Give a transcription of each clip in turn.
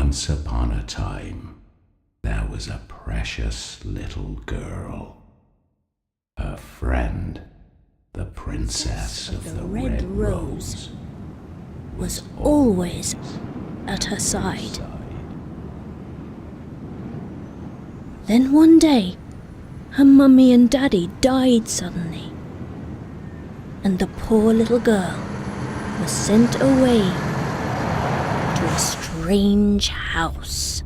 Once upon a time, there was a precious little girl. Her friend, the princess of the Red Rose, was always at her side. Then one day, her mummy and daddy died suddenly, and the poor little girl was sent away to a strange house.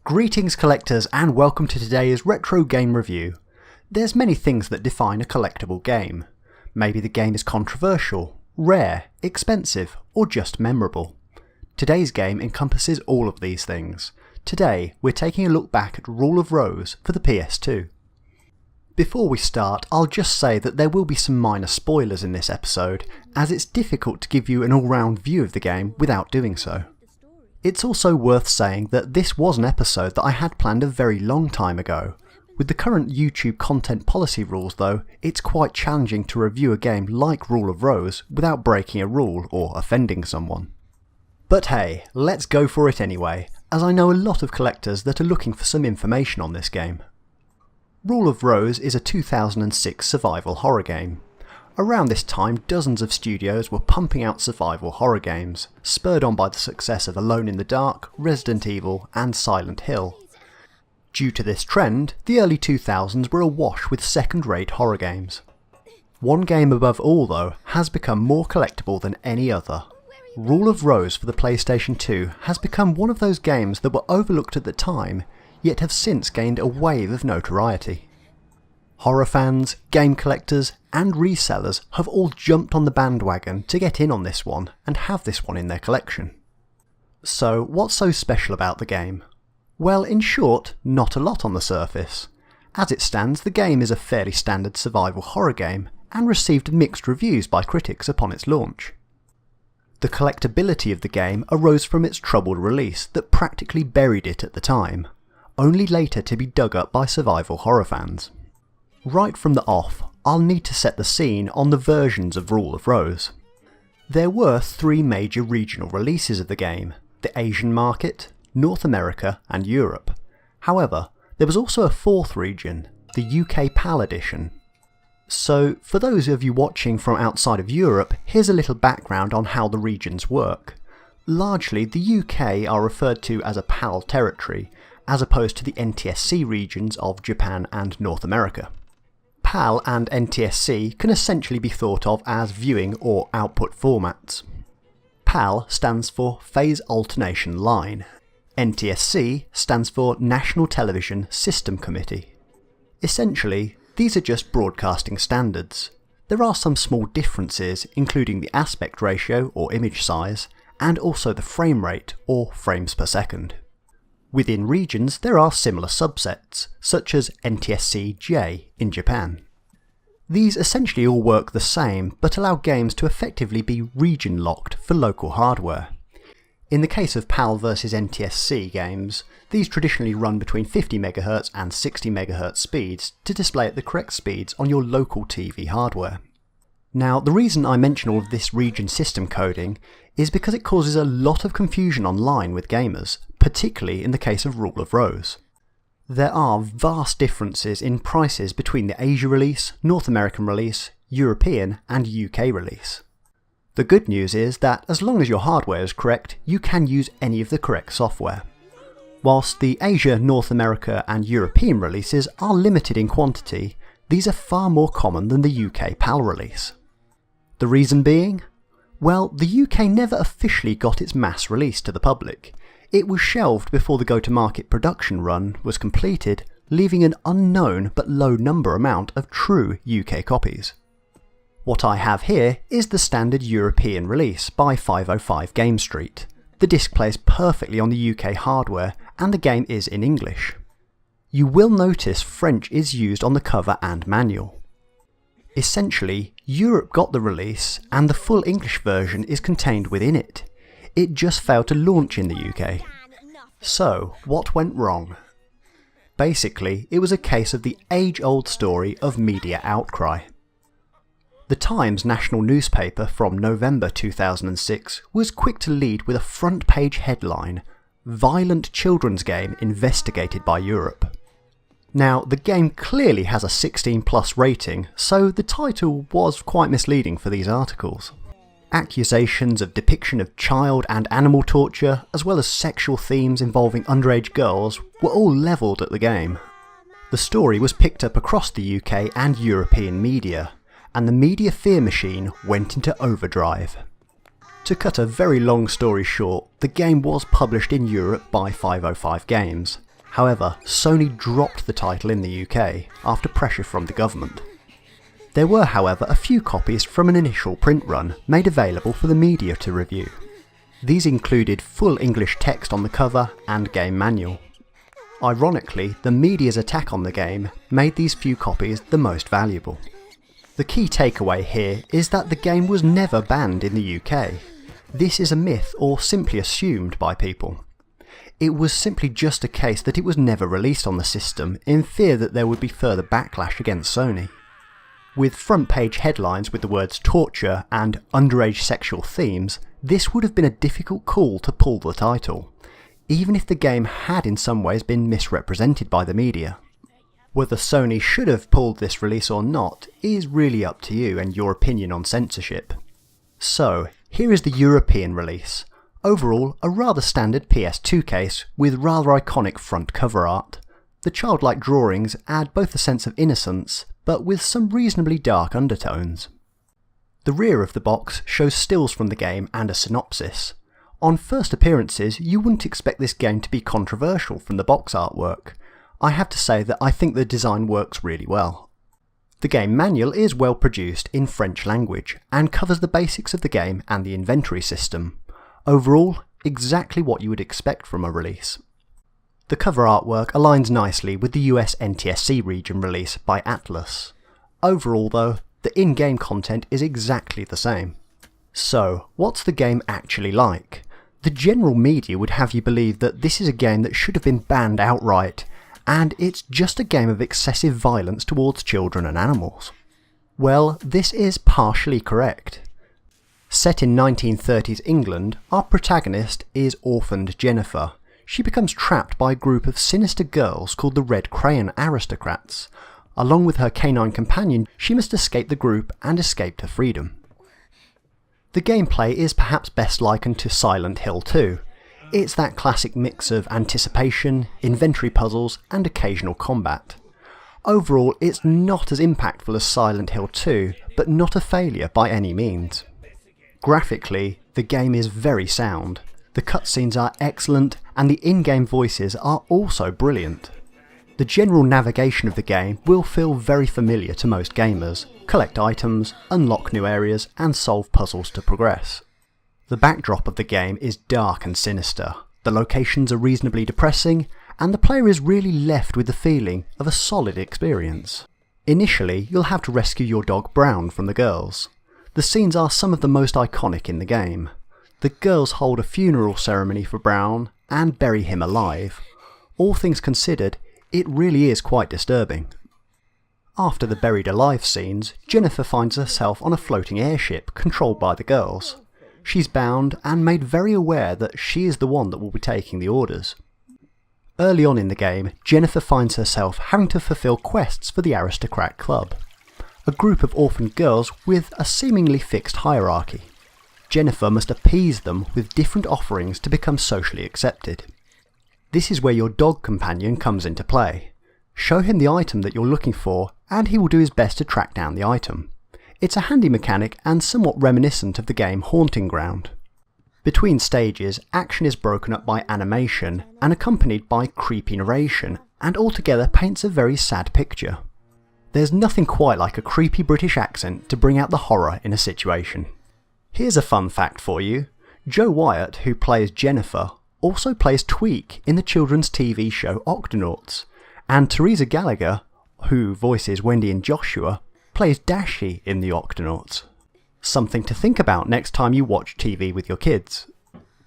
Greetings collectors and welcome to today's Retro Game Review. There's many things that define a collectible game. Maybe the game is controversial, rare, expensive, or just memorable. Today's game encompasses all of these things. Today we're taking a look back at Rule of Rose for the PS2. Before we start, I'll just say that there will be some minor spoilers in this episode, as it's difficult to give you an all-round view of the game without doing so. It's also worth saying that this was an episode that I had planned a very long time ago. With the current YouTube content policy rules though, it's quite challenging to review a game like Rule of Rose without breaking a rule or offending someone. But hey, let's go for it anyway, as I know a lot of collectors that are looking for some information on this game. Rule of Rose is a 2006 survival horror game. Around this time, dozens of studios were pumping out survival horror games, spurred on by the success of Alone in the Dark, Resident Evil and Silent Hill. Due to this trend, the early 2000s were awash with second-rate horror games. One game above all though has become more collectible than any other. Rule of Rose for the PlayStation 2 has become one of those games that were overlooked at the time, yet have since gained a wave of notoriety. Horror fans, game collectors and resellers have all jumped on the bandwagon to get in on this one and have this one in their collection. So what's so special about the game? Well, in short, not a lot on the surface. As it stands, the game is a fairly standard survival horror game and received mixed reviews by critics upon its launch. The collectibility of the game arose from its troubled release that practically buried it at the time, only later to be dug up by survival horror fans. Right from the off, I'll need to set the scene on the versions of Rule of Rose. There were three major regional releases of the game: the Asian market, North America and Europe. However, there was also a fourth region, the UK PAL edition. So, for those of you watching from outside of Europe, here's a little background on how the regions work. Largely, the UK are referred to as a PAL territory, as opposed to the NTSC regions of Japan and North America. PAL and NTSC can essentially be thought of as viewing or output formats. PAL stands for Phase Alternation Line. NTSC stands for National Television System Committee. Essentially, these are just broadcasting standards. There are some small differences, including the aspect ratio or image size, and also the frame rate or frames per second. Within regions there are similar subsets, such as NTSC-J in Japan. These essentially all work the same, but allow games to effectively be region locked for local hardware. In the case of PAL vs NTSC games, these traditionally run between 50 MHz and 60 MHz speeds to display at the correct speeds on your local TV hardware. Now, the reason I mention all of this region system coding is because it causes a lot of confusion online with gamers, particularly in the case of Rule of Rose. There are vast differences in prices between the Asia release, North American release, European and UK release. The good news is that as long as your hardware is correct, you can use any of the correct software. Whilst the Asia, North America and European releases are limited in quantity, these are far more common than the UK PAL release. The reason being? Well, the UK never officially got its mass release to the public. It was shelved before the go-to-market production run was completed, leaving an unknown but low number amount of true UK copies. What I have here is the standard European release by 505 Game Street. The disc plays perfectly on the UK hardware and the game is in English. You will notice French is used on the cover and manual. Essentially, Europe got the release and the full English version is contained within it. It just failed to launch in the UK. So, what went wrong? Basically, it was a case of the age-old story of media outcry. The Times national newspaper from November 2006 was quick to lead with a front-page headline, "Violent Children's Game Investigated by Europe." Now, the game clearly has a 16+ rating, so the title was quite misleading for these articles. Accusations of depiction of child and animal torture, as well as sexual themes involving underage girls, were all levelled at the game. The story was picked up across the UK and European media, and the media fear machine went into overdrive. To cut a very long story short, the game was published in Europe by 505 Games. However, Sony dropped the title in the UK after pressure from the government. There were, however, a few copies from an initial print run made available for the media to review. These included full English text on the cover and game manual. Ironically, the media's attack on the game made these few copies the most valuable. The key takeaway here is that the game was never banned in the UK. This is a myth or simply assumed by people. It was simply just a case that it was never released on the system in fear that there would be further backlash against Sony. With front-page headlines with the words torture and underage sexual themes, this would have been a difficult call to pull the title, even if the game had in some ways been misrepresented by the media. Whether Sony should have pulled this release or not is really up to you and your opinion on censorship. So, here is the European release. Overall, a rather standard PS2 case with rather iconic front cover art. The childlike drawings add both a sense of innocence, but with some reasonably dark undertones. The rear of the box shows stills from the game and a synopsis. On first appearances, you wouldn't expect this game to be controversial from the box artwork. I have to say that I think the design works really well. The game manual is well produced in French language and covers the basics of the game and the inventory system. Overall, exactly what you would expect from a release. The cover artwork aligns nicely with the US NTSC region release by Atlas. Overall though, the in-game content is exactly the same. So, what's the game actually like? The general media would have you believe that this is a game that should have been banned outright, and it's just a game of excessive violence towards children and animals. Well, this is partially correct. Set in 1930s England, our protagonist is orphaned Jennifer. She becomes trapped by a group of sinister girls called the Red Aristocrats. Along with her canine companion, she must escape the group and escape to freedom. The gameplay is perhaps best likened to Silent Hill 2. It's that classic mix of anticipation, inventory puzzles, and occasional combat. Overall, it's not as impactful as Silent Hill 2, but not a failure by any means. Graphically, the game is very sound. The cutscenes are excellent, and the in-game voices are also brilliant. The general navigation of the game will feel very familiar to most gamers. Collect items, unlock new areas, and solve puzzles to progress. The backdrop of the game is dark and sinister, the locations are reasonably depressing, and the player is really left with the feeling of a solid experience. Initially, you'll have to rescue your dog Brown from the girls. The scenes are some of the most iconic in the game. The girls hold a funeral ceremony for Brown and bury him alive. All things considered, it really is quite disturbing. After the buried alive scenes, Jennifer finds herself on a floating airship controlled by the girls. She's bound and made very aware that she is the one that will be taking the orders. Early on in the game, Jennifer finds herself having to fulfill quests for the Aristocrat Club, a group of orphan girls with a seemingly fixed hierarchy. Jennifer must appease them with different offerings to become socially accepted. This is where your dog companion comes into play. Show him the item that you're looking for and he will do his best to track down the item. It's a handy mechanic and somewhat reminiscent of the game Haunting Ground. Between stages, action is broken up by animation and accompanied by creepy narration, and altogether paints a very sad picture. There's nothing quite like a creepy British accent to bring out the horror in a situation. Here's a fun fact for you. Joe Wyatt, who plays Jennifer, also plays Tweak in the children's TV show Octonauts, and Teresa Gallagher, who voices Wendy and Joshua, plays Dashi in the Octonauts. Something to think about next time you watch TV with your kids.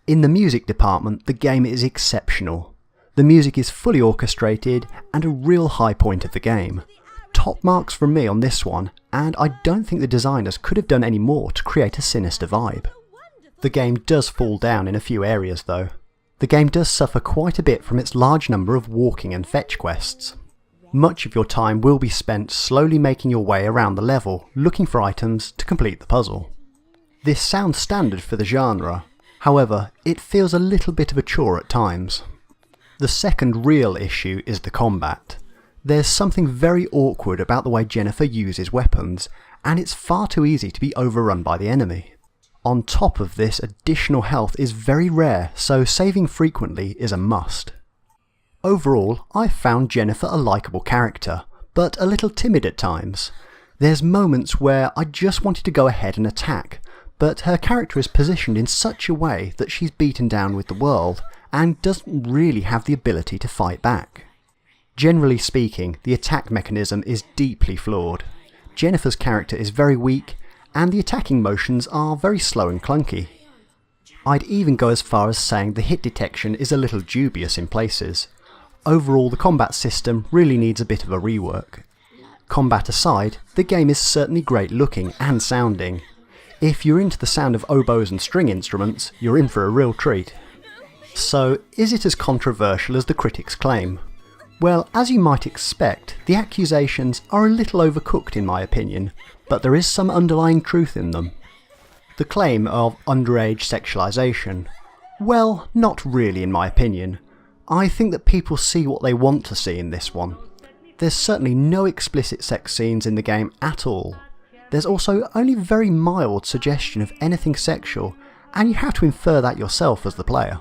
In the music department, the game is exceptional. The music is fully orchestrated and a real high point of the game. top marks from me on this one, and I don't think the designers could have done any more to create a sinister vibe. The game does fall down in a few areas though. The game does suffer quite a bit from its large number of walking and fetch quests. Much of your time will be spent slowly making your way around the level, looking for items to complete the puzzle. This sounds standard for the genre, however, it feels a little bit of a chore at times. The second real issue is the combat. There's something very awkward about the way Jennifer uses weapons, and it's far too easy to be overrun by the enemy. On top of this, additional health is very rare, so saving frequently is a must. Overall, I found Jennifer a likeable character, but a little timid at times. There's moments where I just wanted to go ahead and attack, but her character is positioned in such a way that she's beaten down with the world, and doesn't really have the ability to fight back. Generally speaking, the attack mechanism is deeply flawed. Jennifer's character is very weak, and the attacking motions are very slow and clunky. I'd even go as far as saying the hit detection is a little dubious in places. Overall, the combat system really needs a bit of a rework. Combat aside, the game is certainly great looking and sounding. If you're into the sound of oboes and string instruments, you're in for a real treat. So, is it as controversial as the critics claim? Well, as you might expect, the accusations are a little overcooked in my opinion, but there is some underlying truth in them. The claim of underage sexualization, well, not really in my opinion. I think that people see what they want to see in this one. There's certainly no explicit sex scenes in the game at all. There's also only very mild suggestion of anything sexual, and you have to infer that yourself as the player.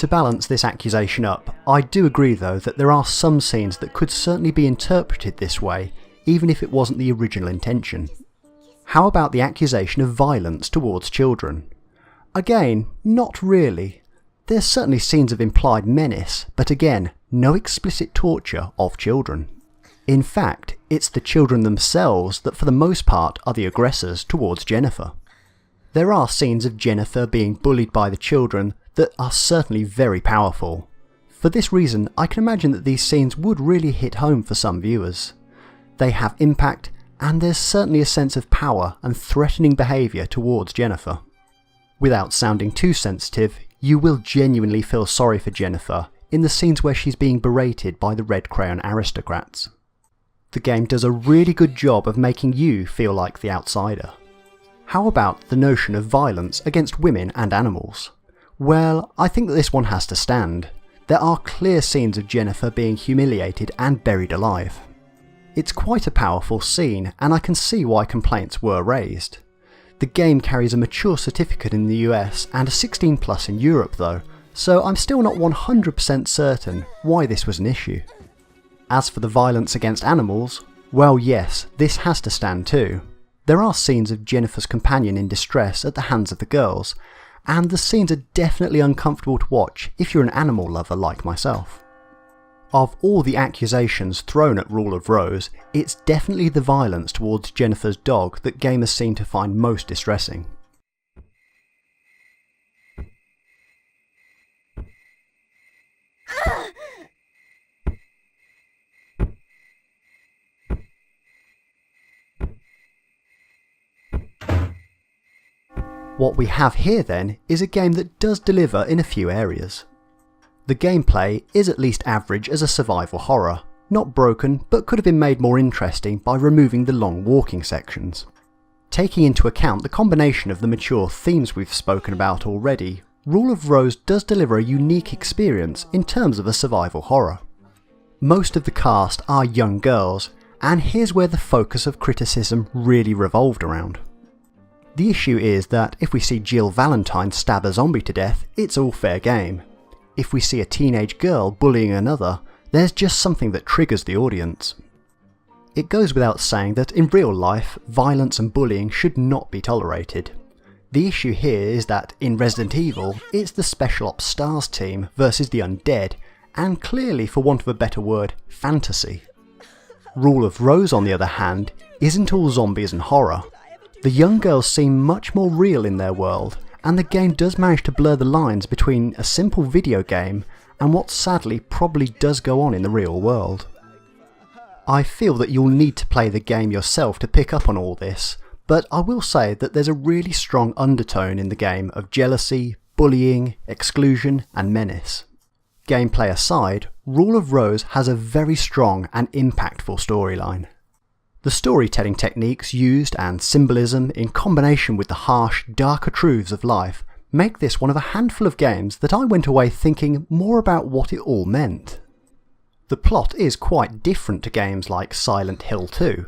To balance this accusation up, I do agree though that there are some scenes that could certainly be interpreted this way, even if it wasn't the original intention. How about the accusation of violence towards children? Again, not really. There's certainly scenes of implied menace, but again, no explicit torture of children. In fact, it's the children themselves that for the most part are the aggressors towards Jennifer. There are scenes of Jennifer being bullied by the children that are certainly very powerful. For this reason, I can imagine that these scenes would really hit home for some viewers. They have impact, and there's certainly a sense of power and threatening behaviour towards Jennifer. Without sounding too sensitive, you will genuinely feel sorry for Jennifer in the scenes where she's being berated by the Red Aristocrats. The game does a really good job of making you feel like the outsider. How about the notion of violence against women and animals? Well, I think that this one has to stand. There are clear scenes of Jennifer being humiliated and buried alive. It's quite a powerful scene, and I can see why complaints were raised. The game carries a mature certificate in the US and a 16+ in Europe though, so I'm still not 100% certain why this was an issue. As for the violence against animals, well yes, this has to stand too. There are scenes of Jennifer's companion in distress at the hands of the girls, and the scenes are definitely uncomfortable to watch if you're an animal lover like myself. Of all the accusations thrown at Rule of Rose, it's definitely the violence towards Jennifer's dog that gamers seem to find most distressing. What we have here then is a game that does deliver in a few areas. The gameplay is at least average as a survival horror, not broken but could have been made more interesting by removing the long walking sections. Taking into account the combination of the mature themes we've spoken about already, Rule of Rose does deliver a unique experience in terms of a survival horror. Most of the cast are young girls, and here's where the focus of criticism really revolved around. The issue is that if we see Jill Valentine stab a zombie to death, it's all fair game. If we see a teenage girl bullying another, there's just something that triggers the audience. It goes without saying that in real life, violence and bullying should not be tolerated. The issue here is that in Resident Evil, it's the Special Ops Stars team versus the undead, and clearly, for want of a better word, fantasy. Rule of Rose on the other hand, isn't all zombies and horror. The young girls seem much more real in their world, and the game does manage to blur the lines between a simple video game and what sadly probably does go on in the real world. I feel that you'll need to play the game yourself to pick up on all this, but I will say that there's a really strong undertone in the game of jealousy, bullying, exclusion and menace. Gameplay aside, Rule of Rose has a very strong and impactful storyline. The storytelling techniques used and symbolism in combination with the harsh, darker truths of life make this one of a handful of games that I went away thinking more about what it all meant. The plot is quite different to games like Silent Hill 2,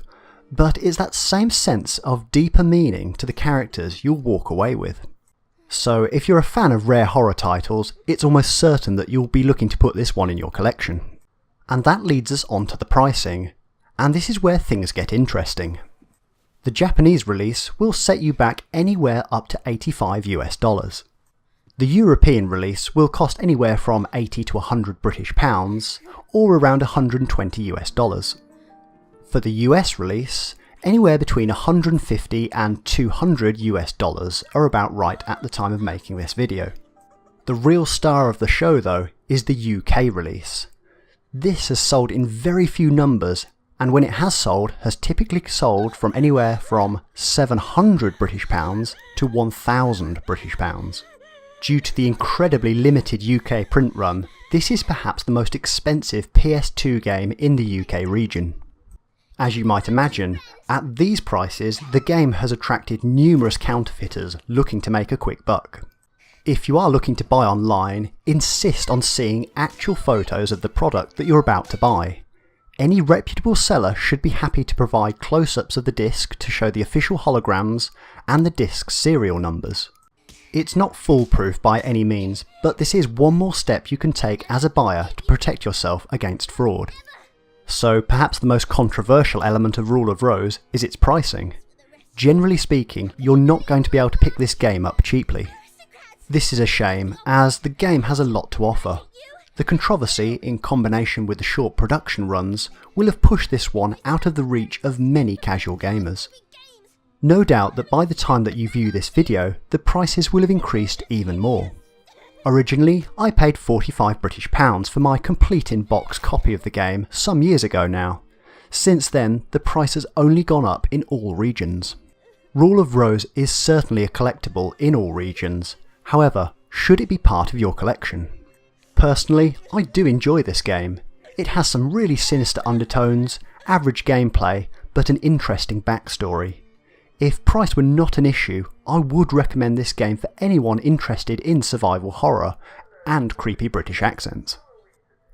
but it's that same sense of deeper meaning to the characters you'll walk away with. So if you're a fan of rare horror titles, it's almost certain that you'll be looking to put this one in your collection. And that leads us on to the pricing, and this is where things get interesting. The Japanese release will set you back anywhere up to $85. The European release will cost anywhere from 80 to 100 British pounds, or around $120. For the US release, anywhere between 150 and 200 US dollars are about right at the time of making this video. The real star of the show though is the UK release. This has sold in very few numbers, and when it has sold, has typically sold from anywhere from 700 British pounds to 1000 British pounds. Due to the incredibly limited UK print run, this is perhaps the most expensive PS2 game in the UK region. As you might imagine, at these prices the game has attracted numerous counterfeiters looking to make a quick buck. If you are looking to buy online, insist on seeing actual photos of the product that you're about to buy. Any reputable seller should be happy to provide close-ups of the disc to show the official holograms and the disc's serial numbers. It's not foolproof by any means, but this is one more step you can take as a buyer to protect yourself against fraud. So perhaps the most controversial element of Rule of Rose is its pricing. Generally speaking, you're not going to be able to pick this game up cheaply. This is a shame, as the game has a lot to offer. The controversy, in combination with the short production runs, will have pushed this one out of the reach of many casual gamers. No doubt that by the time that you view this video, the prices will have increased even more. Originally, I paid £45 British for my complete in-box copy of the game some years ago now. Since then, the price has only gone up in all regions. Rule of Rose is certainly a collectible in all regions, however, should it be part of your collection? Personally, I do enjoy this game. It has some really sinister undertones, average gameplay, but an interesting backstory. If price were not an issue, I would recommend this game for anyone interested in survival horror and creepy British accents.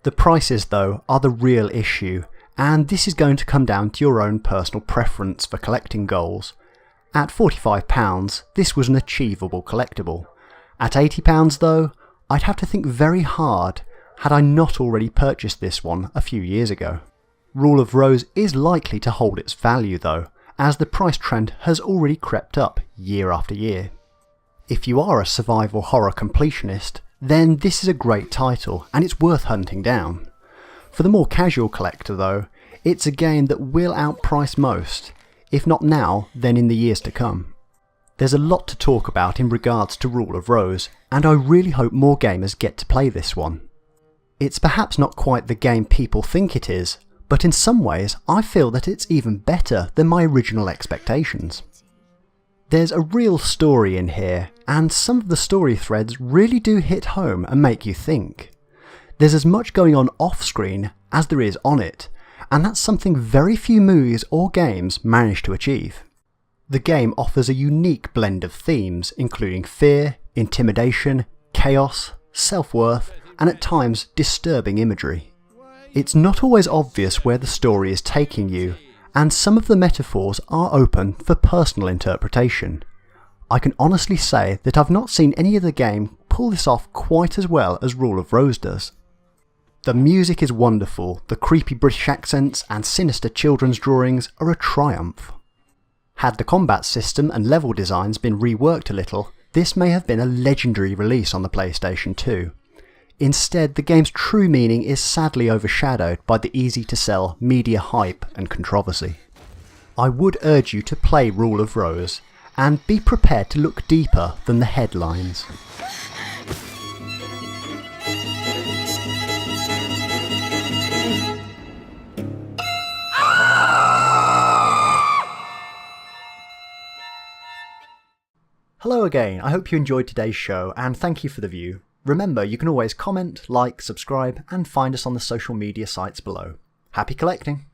The prices though are the real issue, and this is going to come down to your own personal preference for collecting goals. At £45, this was an achievable collectible. At £80 though, I'd have to think very hard had I not already purchased this one a few years ago. Rule of Rose is likely to hold its value though, as the price trend has already crept up year after year. If you are a survival horror completionist, then this is a great title and it's worth hunting down. For the more casual collector though, it's a game that will outprice most, if not now, then in the years to come. There's a lot to talk about in regards to Rule of Rose, and I really hope more gamers get to play this one. It's perhaps not quite the game people think it is, but in some ways I feel that it's even better than my original expectations. There's a real story in here, and some of the story threads really do hit home and make you think. There's as much going on off screen as there is on it, and that's something very few movies or games manage to achieve. The game offers a unique blend of themes including fear, intimidation, chaos, self-worth, and at times disturbing imagery. It's not always obvious where the story is taking you, and some of the metaphors are open for personal interpretation. I can honestly say that I've not seen any other game pull this off quite as well as Rule of Rose does. The music is wonderful, the creepy British accents and sinister children's drawings are a triumph. Had the combat system and level designs been reworked a little, this may have been a legendary release on the PlayStation 2. Instead, the game's true meaning is sadly overshadowed by the easy-to-sell media hype and controversy. I would urge you to play Rule of Rose, and be prepared to look deeper than the headlines. Hello again, I hope you enjoyed today's show and thank you for the view. Remember, you can always comment, like, subscribe and find us on the social media sites below. Happy collecting!